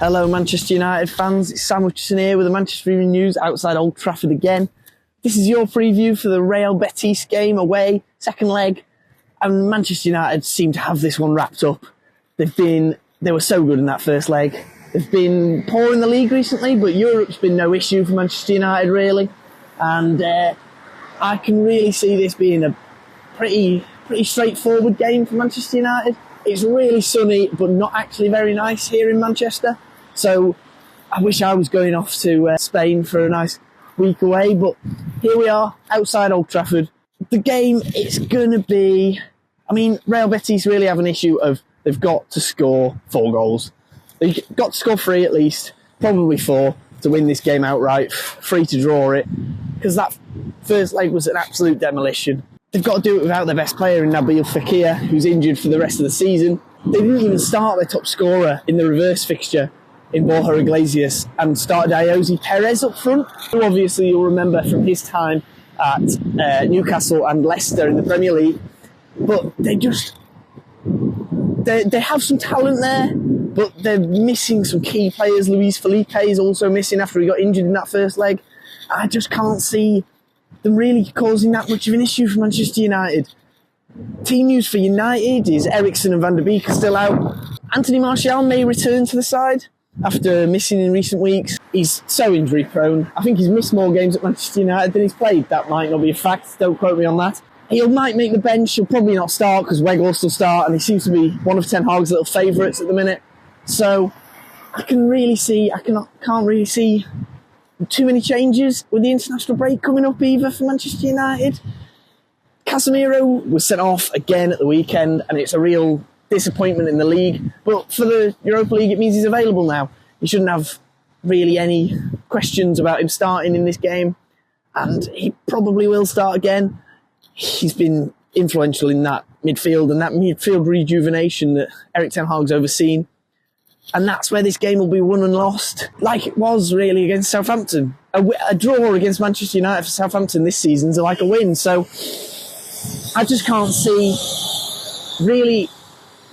Hello Manchester United fans, it's Sam Hutchison here with the Manchester Evening News outside Old Trafford again. This is your preview for the Real Betis game away, second leg, and Manchester United seem to have this one wrapped up. They were so good in that first leg. They've been poor in the league recently, but Europe's been no issue for Manchester United really, and I can really see this being a pretty straightforward game for Manchester United. It's really sunny, but not actually very nice here in Manchester. So I wish I was going off to Spain for a nice week away, but here we are outside Old Trafford. The game, it's going to be... Real Betis really have an issue of they've got to score 4 goals. They've got to score 3 at least, probably 4, to win this game outright, 3 to draw it, because that first leg was an absolute demolition. They've got to do it without their best player in Nabil Fekir, who's injured for the rest of the season. They didn't even start their top scorer in the reverse fixture in Borja Iglesias and started Ayoze Perez up front, who obviously you'll remember from his time at Newcastle and Leicester in the Premier League. But they have some talent there, but they're missing some key players. Luis Felipe is also missing after he got injured in that first leg. I just can't see them really causing that much of an issue for Manchester United. Team news for United is Eriksen and Van der Beek are still out. Anthony Martial may return to the side after missing in recent weeks. He's so injury prone. I think he's missed more games at Manchester United than he's played. That might not be a fact, don't quote me on that. He might make the bench, he'll probably not start because Weghorst will start, and he seems to be one of Ten Hag's little favourites at the minute. So I can't really see too many changes with the international break coming up either for Manchester United. Casemiro was sent off again at the weekend, and it's a real disappointment in the league. But for the Europa League, it means he's available now. You shouldn't have really any questions about him starting in this game, and he probably will start again. He's been influential in that midfield and that midfield rejuvenation that Erik Ten Hag's overseen. And that's where this game will be won and lost, like it was really against Southampton. A draw against Manchester United for Southampton this season is like a win. So I just can't see really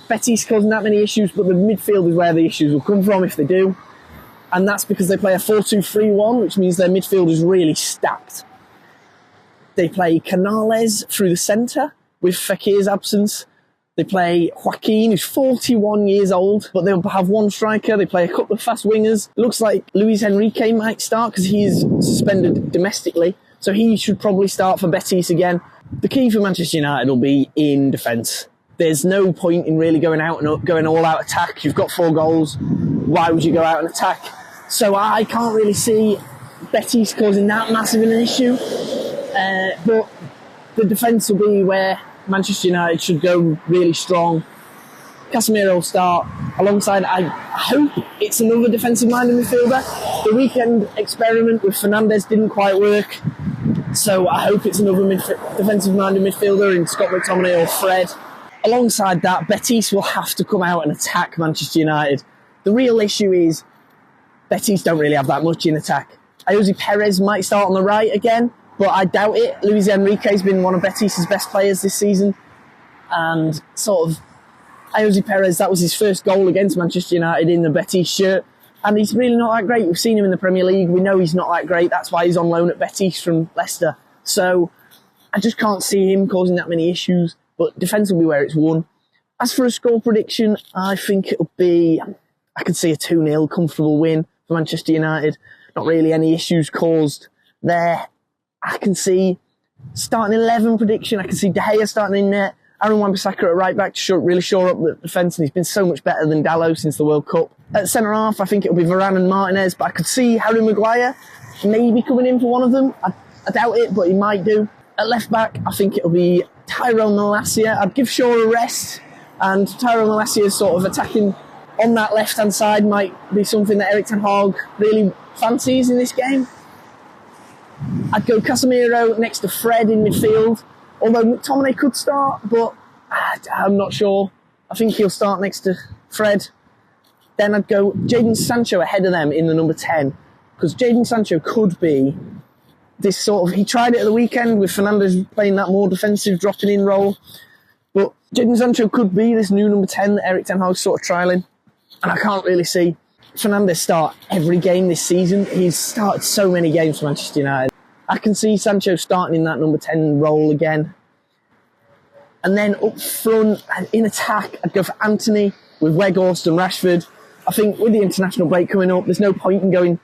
Betis causing that many issues, but the midfield is where the issues will come from if they do. And that's because they play a 4-2-3-1, which means their midfield is really stacked. They play Canales through the centre with Fekir's absence. They play Joaquin, who's 41 years old, but they'll have one striker. They play a couple of fast wingers. It looks like Luis Enrique might start because he's suspended domestically, so he should probably start for Betis again. The key for Manchester United will be in defence. There's no point in really going all out attack. You've got 4 goals. Why would you go out and attack? So I can't really see Betis causing that massive an issue. But the defence will be where Manchester United should go really strong. Casemiro will start alongside, I hope it's another defensive-minded midfielder. The weekend experiment with Fernandes didn't quite work, so I hope it's another defensive-minded midfielder in Scott McTominay or Fred. Alongside that, Betis will have to come out and attack Manchester United. The real issue is Betis don't really have that much in attack. Ayoze Perez might start on the right again, but I doubt it. Luis Enrique's been one of Betis' best players this season. And Ayoze Perez, that was his first goal against Manchester United in the Betis shirt. And he's really not that great. We've seen him in the Premier League. We know he's not that great. That's why he's on loan at Betis from Leicester. So I just can't see him causing that many issues. But defence will be where it's won. As for a score prediction, I think it'll be... I could see a 2-0 comfortable win for Manchester United. Not really any issues caused there. I can see starting 11 prediction. I can see De Gea starting in net. Aaron Wan-Bissaka at right back to really shore up the defence, and he's been so much better than Dalot since the World Cup. At centre half, I think it'll be Varane and Martinez, but I could see Harry Maguire maybe coming in for one of them. I doubt it, but he might do. At left back, I think it'll be Tyrone Malacia. I'd give Shaw a rest, and Tyrone Malacia's sort of attacking on that left-hand side might be something that Erik Ten Hag really fancies in this game. I'd go Casemiro next to Fred in midfield, although McTominay could start, but I'm not sure. I think he'll start next to Fred. Then I'd go Jadon Sancho ahead of them in the number 10, because Jadon Sancho could be this sort of... He tried it at the weekend with Fernandes playing that more defensive dropping in role, but Jadon Sancho could be this new number 10 that Erik Ten Hag's sort of trialling, and I can't really see Fernandes start every game this season. He's started so many games for Manchester United. I can see Sancho starting in that number 10 role again. And then up front, in attack, I'd go for Anthony with Weghorst and Rashford. I think with the international break coming up, there's no point in going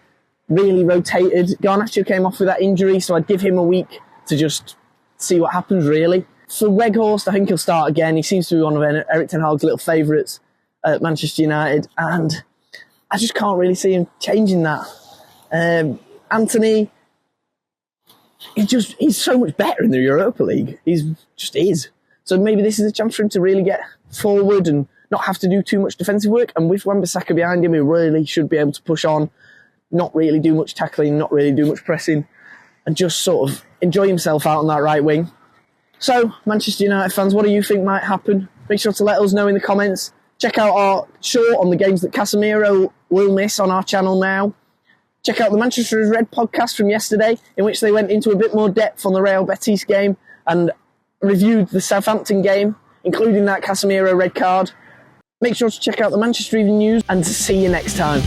really rotated. Garnacho came off with that injury, so I'd give him a week to just see what happens, really. For Weghorst, I think he'll start again. He seems to be one of Erik ten Hag's little favourites at Manchester United, and I just can't really see him changing that. Anthony, he's so much better in the Europa League. He's just is. So maybe this is a chance for him to really get forward and not have to do too much defensive work. And with Wan-Bissaka behind him, he really should be able to push on, not really do much tackling, not really do much pressing, and just sort of enjoy himself out on that right wing. So, Manchester United fans, what do you think might happen? Make sure to let us know in the comments. Check out our short on the games that Casemiro will miss on our channel now. Check out the Manchester is Red podcast from yesterday, in which they went into a bit more depth on the Real Betis game and reviewed the Southampton game, including that Casemiro red card. Make sure to check out the Manchester Evening News, and see you next time.